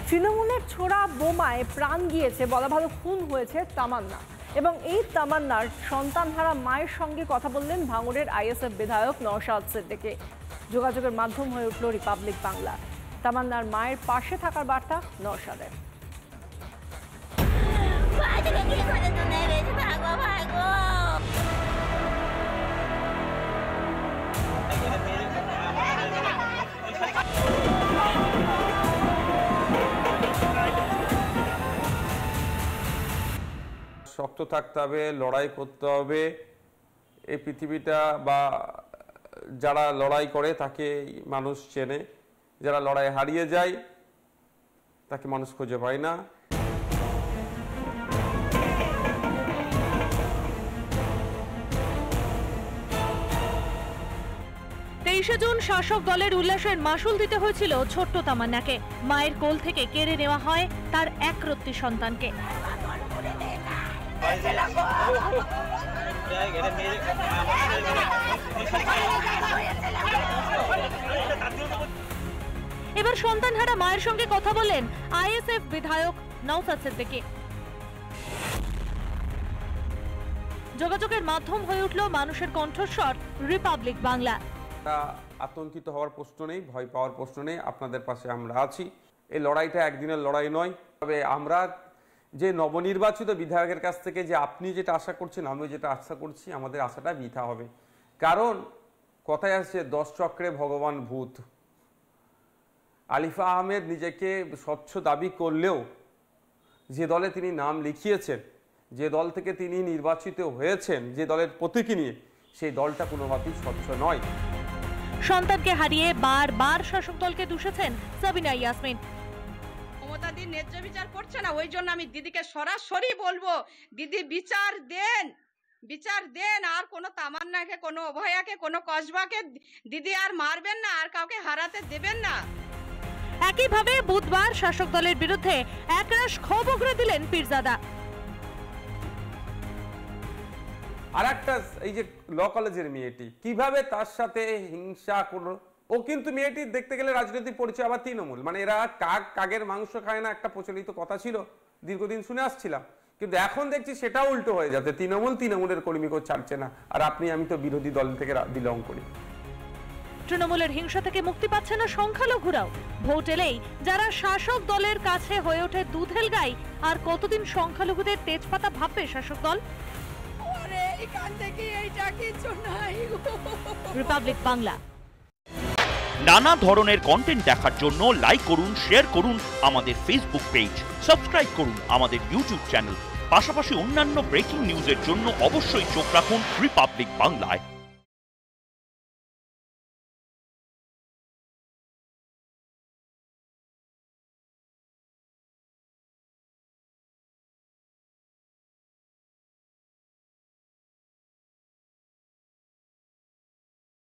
তৃণমূলের ছোড়া বোমায় প্রাণ গিয়েছে বলা ভালো, খুন হয়েছে তামান্না। এবং এই তামান্নার সন্তানহারা মায়ের সঙ্গে কথা বললেন ভাঙড়ের আইএসএফ বিধায়ক নওশাদ সিদ্দিকী। যোগাযোগের মাধ্যম হয়ে উঠল রিপাবলিক বাংলা। তামান্নার মায়ের পাশে থাকার বার্তা নওশাদের। শক্ত থাকতে হবে, লড়াই করতে হবে। এই পৃথিবীটা বা যারা লড়াই করে তাকে মানুষ চেনে, যারা লড়াই হারিয়ে যায় তাকে মানুষ খুঁজে পায় না। 23শে জুন শাসক দলের উল্লাসের মাসুল দিতে হয়েছিল ছোট্ট তামান্নাকে। মায়ের কোল থেকে কেড়ে নেওয়া হয় তার একরত্তি সন্তানকে। এবার সন্তানহারা মায়ের সঙ্গে কথা বলেন আইএসএফ বিধায়ক নওশাদ সিদ্দিকী। যোগাযোগের মাধ্যম হয়ে উঠল মানুষের কণ্ঠস্বর রিপাবলিক বাংলা। আতঙ্কিত হওয়ার প্রশ্ন নেই, ভয় পাওয়ার প্রশ্ন নেই, আপনাদের পাশে আমরা আছি। এই লড়াইটা একদিনের লড়াই নয়। তবে আমরা যে নবনির্বাচিত বিধায়কের কাছ থেকে যে আপনি যেটা আশা করছেন, আমিও যেটা আশা করছি, আমাদের আশাটা বৃথা হবে। কারণ কথায় আছে 10 চক্রে ভগবান ভূত। আলিফা আহমেদ নিজেকে স্বচ্ছ দাবি করলেও যে দলে তিনি নাম লিখিয়েছেন, যে দল থেকে তিনি নির্বাচিত হয়েছেন, যে দলের প্রতীকী নিয়ে, সেই দলটা কোনোভাবেই স্বচ্ছ নয়। সন্তানকে হারিয়ে বারবার শাসক দলকে দুষেছেন সাবিনা ইয়াসমিন। মমতাদি ন্যায্য বিচার করছে না, ওই জন্য আমি দিদিকে সরাসরি বলবো, দিদি বিচার দেন, বিচার দেন। আর কোনো তামান্নাকে, কোনো অভয়াকে, কোনো কসবাকে দিদি আর মারবেন না, আর কাউকে হারাতে দেবেন না। একইভাবে বুধবার শাসক দলের বিরুদ্ধে একরাশ ক্ষোভ উগরে দিলেন পীরজাদা। আর একটা এই যে ল কলেজের মেয়েটি কিভাবে তার সাথে হিংসা করলো। ও কিন্তু মেয়েটি দেখতে গেলে রাজনৈতিক পরিচয় আবার তৃণমূল, মানে এরা কাগের মাংস খায় না, একটা প্রচলিত কথা ছিল, দীর্ঘদিন শুনে আসছিলাম। কিন্তু এখন দেখছি সেটা উল্টো হয়ে যাচ্ছে, তৃণমূলের কর্মীকেও ছাড়ছে না। আর আমি তো বিরোধী দল থেকে বিলং করি। তৃণমূলের হিংসা থেকে মুক্তি পাচ্ছে না সংখ্যালঘুরাও। ভোট এলেই যারা শাসক দলের কাছে হয়ে ওঠে দুধেল গাই, আর কতদিন সংখ্যালঘুদের তেজপাতা ভাববে শাসক দল? রিপাবলিক বাংলা। নানা ধরনের কন্টেন্ট দেখার জন্য লাইক করুন, শেয়ার করুন আমাদের ফেসবুক পেজ, সাবস্ক্রাইব করুন আমাদের ইউটিউব চ্যানেল। পাশাপাশি অন্যান্য ব্রেকিং নিউজের জন্য অবশ্যই চোখ রাখুন রিপাবলিক বাংলায়।